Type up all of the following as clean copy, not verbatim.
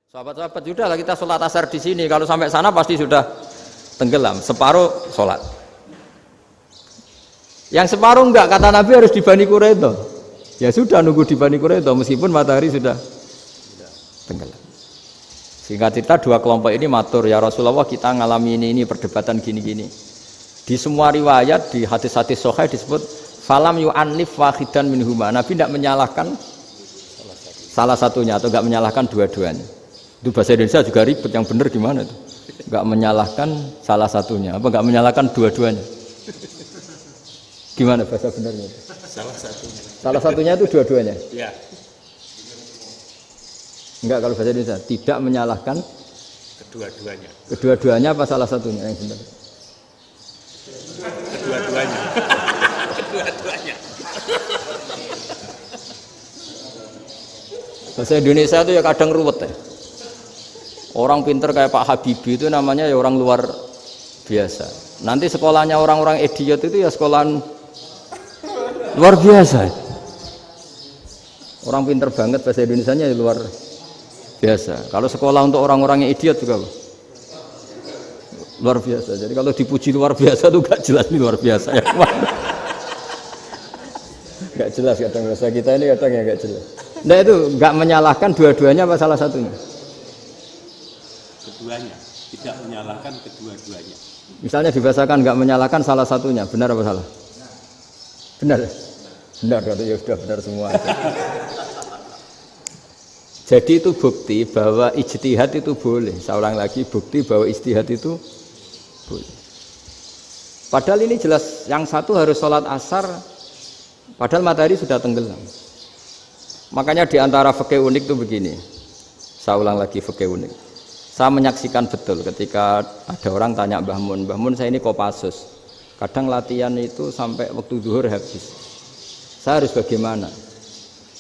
Sahabat-sahabat, sudahlah kita sholat asar di sini. Kalau sampai sana pasti sudah tenggelam. Separuh sholat. Yang separuh enggak, kata Nabi harus di Bani Quraidah. Ya sudah nunggu di Bani Quraidah meskipun matahari sudah tenggelam. Sehingga cerita dua kelompok ini matur, ya Rasulullah kita ngalami ini perdebatan gini-gini. Di semua riwayat di hadis-hadis sahih disebut falam yu'annif wahidan minhuma. Nabi tidak menyalahkan salah satunya atau enggak menyalahkan dua-duanya. Itu bahasa Indonesia juga ribet, yang benar gimana itu? Enggak menyalahkan salah satunya, apa enggak menyalahkan dua-duanya? Gimana bahasa benarnya? Salah satunya. Salah satunya itu dua-duanya? Ya. Enggak, kalau bahasa Indonesia tidak menyalahkan Kedua-duanya. Kedua-duanya apa salah satunya yang benar? Kedua-duanya. Kedua-duanya. Bahasa Indonesia itu ya kadang ruwet ya. Orang pinter kayak Pak Habibie itu namanya ya orang luar biasa. Nanti sekolahnya orang-orang idiot itu ya sekolahan luar biasa. Orang pinter banget bahasa Indonesianya ya luar biasa. Kalau sekolah untuk orang-orang yang idiot juga luar biasa. Jadi kalau dipuji luar biasa itu gak jelas ini luar biasa ya. Gak jelas kadang bahasa kita ini kadang ya gak jelas. Nah itu gak menyalahkan dua-duanya apa salah satunya? Keduanya. Tidak menyalahkan kedua-duanya. Misalnya dibahasakan nggak menyalahkan salah satunya, benar apa salah? Benar, benar kalau ya sudah benar semua. Jadi itu bukti bahwa ijtihad itu boleh. Saya ulang lagi, bukti bahwa ijtihad itu boleh. Padahal ini jelas yang satu harus sholat asar, padahal matahari sudah tenggelam. Makanya di antara fikih unik itu begini. Saya ulang lagi fikih unik. Saya menyaksikan betul ketika ada orang tanya Mbah Mun saya ini Kopassus. Kadang latihan itu sampai waktu zuhur habis. Saya harus bagaimana?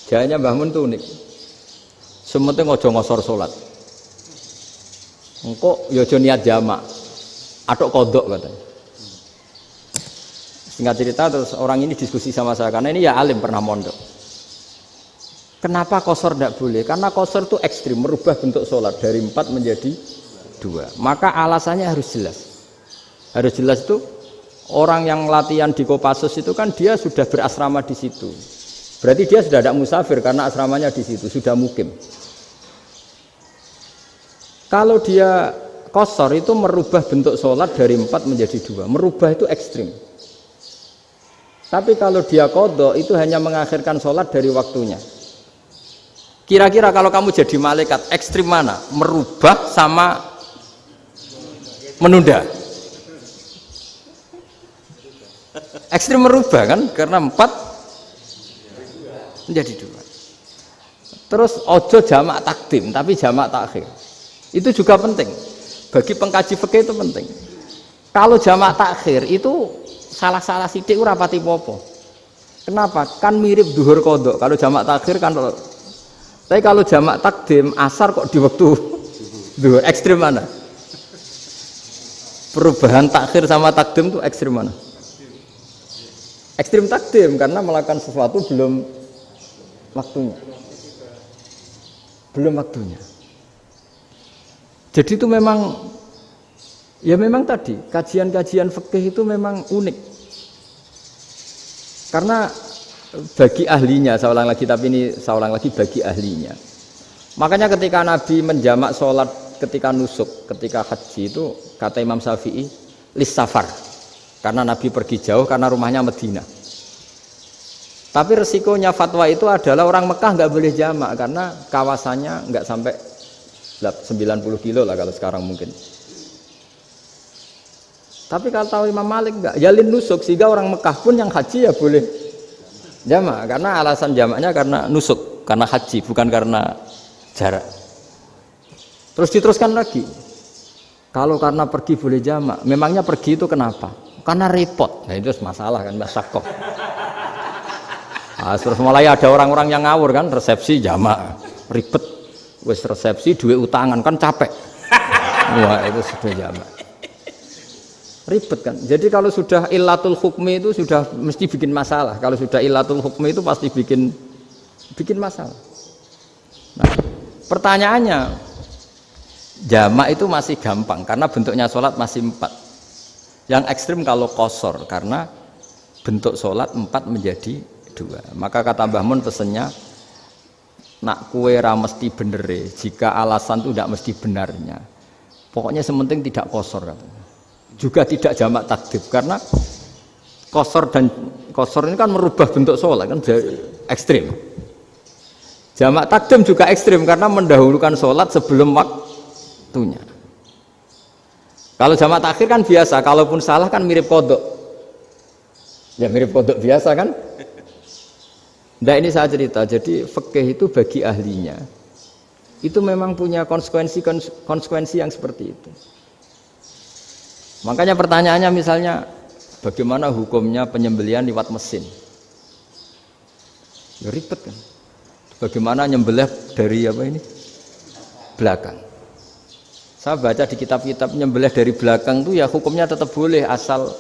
Jawabnya Mbah Mun itu unik. Sementing ojo ngosor sholat. Engkau yojo niat jamak. Atok kodok katanya. Singkat cerita terus orang ini diskusi sama saya karena ini ya alim pernah mondok. Kenapa qashar tidak boleh? Karena qashar itu ekstrim, merubah bentuk sholat dari 4 menjadi 2. Maka alasannya harus jelas. Harus jelas itu orang yang latihan di Kopassus itu kan dia sudah berasrama di situ. Berarti dia sudah tidak musafir karena asramanya di situ, sudah mukim. Kalau dia qashar itu merubah bentuk sholat dari 4 menjadi 2. Merubah itu ekstrim. Tapi kalau dia qadha itu hanya mengakhirkan sholat dari waktunya. Kira-kira kalau kamu jadi malaikat ekstrim mana? Merubah sama menunda? Ekstrim merubah kan? Karena 4 menjadi 2. Terus ojo jamak takdim tapi jamak takhir. Itu juga penting. Bagi pengkaji fikih itu penting. Kalau jamak takhir itu salah-salah sidik ora pati popo. Kenapa? Kan mirip duhur qadha. Kalau jamak takhir kan. Tapi kalau jamak takdim asar kok di waktu duhur, ekstrim mana? Perubahan takhir sama takdim itu ekstrim mana? Ekstrim takdim karena melakukan sesuatu belum waktunya. Belum waktunya. Jadi itu memang ya memang tadi kajian-kajian fikih itu memang unik. Karena bagi ahlinya, saya ulang lagi tapi ini saya ulang lagi bagi ahlinya. Makanya ketika Nabi menjamak sholat ketika nusuk, ketika haji itu kata Imam Syafi'i lis safar. Karena Nabi pergi jauh karena rumahnya Madinah. Tapi resikonya fatwa itu adalah orang Mekah nggak boleh jamak karena kawasannya nggak sampai 90 kilo lah kalau sekarang mungkin. Tapi kalau tahu Imam Malik nggak, jalin nusuk sehingga orang Mekah pun yang haji ya boleh jamak karena alasan jamaknya karena nusuk, karena haji bukan karena jarak. Terus diteruskan lagi. Kalau karena pergi boleh jamak, memangnya pergi itu kenapa? Karena repot. Nah itu masalah kan masakoh. Nah, terus mulai ada orang-orang yang ngawur kan resepsi jamak ribet. Wes resepsi duit utangan kan capek. Wah itu sudah jamak. ribet kan. Jadi kalau sudah illatul hukmi itu sudah mesti bikin masalah. Kalau sudah illatul hukmi itu pasti bikin masalah. Nah, pertanyaannya, jamak itu masih gampang karena bentuknya sholat masih 4. Yang ekstrim kalau qasar karena bentuk sholat 4 menjadi 2. Maka kata Mbah Mun pesennya, nak kue ra mesti benere, jika alasan itu tidak mesti benarnya. Pokoknya sementing tidak qasar katanya. Juga tidak jamak takdim karena qasar ini kan merubah bentuk sholat kan ekstrim. Jamak takdim juga ekstrim karena mendahulukan sholat sebelum waktunya. Kalau jamak takhir kan biasa, kalaupun salah kan mirip kodok. Ya mirip kodok biasa kan. Nah ini saya cerita, jadi fikih itu bagi ahlinya itu memang punya konsekuensi yang seperti itu. Makanya pertanyaannya misalnya bagaimana hukumnya penyembelihan lewat mesin? Ya ribet kan. Bagaimana nyembelih dari apa ini? Belakang. Saya baca di kitab-kitab nyembelih dari belakang itu ya hukumnya tetap boleh asal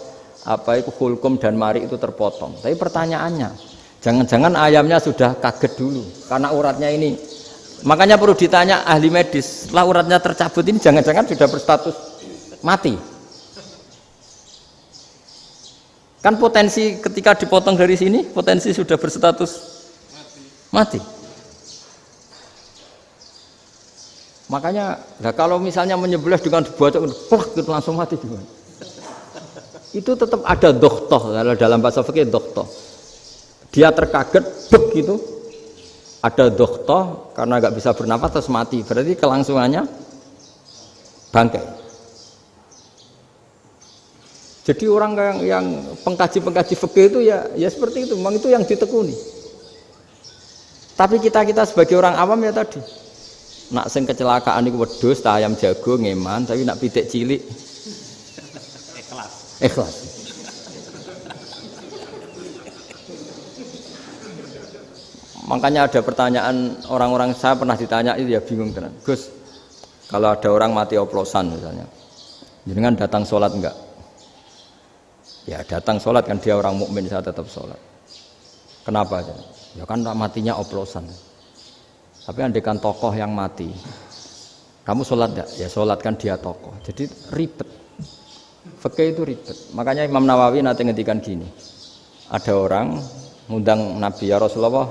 apa itu hulkum dan mari itu terpotong. Tapi pertanyaannya, jangan-jangan ayamnya sudah kaget dulu karena uratnya ini. Makanya perlu ditanya ahli medis, setelah uratnya tercabut ini jangan-jangan sudah berstatus mati. Kan potensi ketika dipotong dari sini, potensi sudah berstatus mati. Makanya, nah kalau misalnya menyembelih dengan dibacok, plak gitu langsung mati gimana? Itu tetap ada dokhtoh, kalau dalam bahasa fikih dokhtoh. Dia terkaget, bek gitu, ada dokhtoh karena nggak bisa bernafas terus mati. Berarti kelangsungannya bangkai. Jadi orang yang pengkaji fikih itu ya seperti itu, memang itu yang ditekuni. Tapi kita sebagai orang awam ya tadi, nak sing kecelakaan itu wedhus, ayam jago ngeman, tapi nak pitik cilik ikhlas. Makanya ada pertanyaan orang-orang, saya pernah ditanya itu ya bingung tenan. Gus, kalau ada orang mati oplosan misalnya, jenengan datang sholat enggak? Ya datang sholat kan dia orang mukmin, saya tetap sholat. Kenapa? Ya kan matinya oplosan. Tapi andaikan tokoh yang mati, kamu sholat enggak? Ya sholat kan dia tokoh. Jadi ribet. Fikih itu ribet. Makanya Imam Nawawi nanti ngendikan gini. Ada orang ngundang Nabi, ya Rasulullah,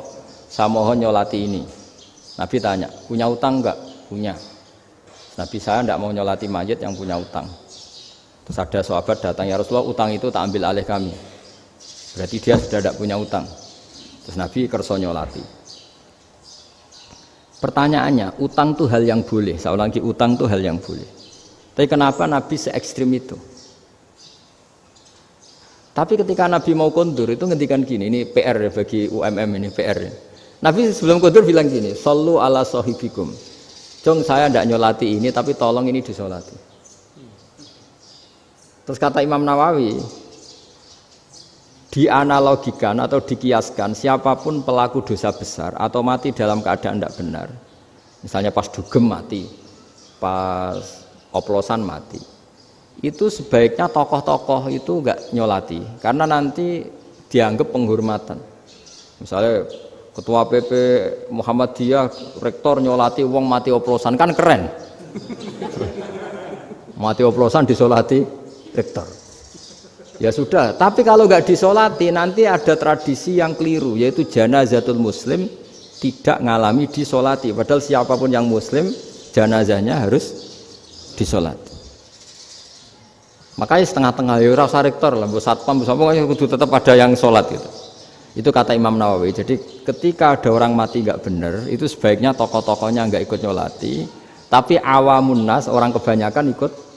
saya mohon nyolati ini. Nabi tanya, punya utang enggak? Punya. Nabi, saya enggak mau nyolati mayit yang punya utang. Terus ada sahabat datang, ya Rasulullah, utang itu tak ambil alih kami. Berarti dia sudah tidak punya utang. Terus Nabi kerso nyolati. Pertanyaannya, utang itu hal yang boleh. Saya ulang lagi, utang itu hal yang boleh. Tapi kenapa Nabi se-ekstrim itu? Tapi ketika Nabi mau kondur itu ngendikan gini, ini PR ya bagi UMM ini PR ya. Nabi sebelum kondur bilang gini, sallu ala sahibikum. Jong saya tidak nyolati ini, tapi tolong ini disolati. Terus kata Imam Nawawi, dianalogikan atau dikiaskan siapapun pelaku dosa besar atau mati dalam keadaan tidak benar, misalnya pas dugem mati, pas oplosan mati, itu sebaiknya tokoh-tokoh itu enggak nyolati karena nanti dianggap penghormatan. Misalnya ketua PP Muhammadiyah rektor nyolati wong mati oplosan kan keren. Mati oplosan disolati rektor. Ya sudah, tapi kalau nggak disolati nanti ada tradisi yang keliru, yaitu janazatul muslim tidak ngalami disolati. Padahal siapapun yang muslim janazahnya harus disolati. Makanya setengah-tengah ya rasa rektor lah, satpam pokoknya kudu tetap ada yang sholat gitu. Itu kata Imam Nawawi. Jadi ketika ada orang mati nggak benar, itu sebaiknya tokoh-tokohnya nggak ikut nyolati, tapi awamun nas orang kebanyakan ikut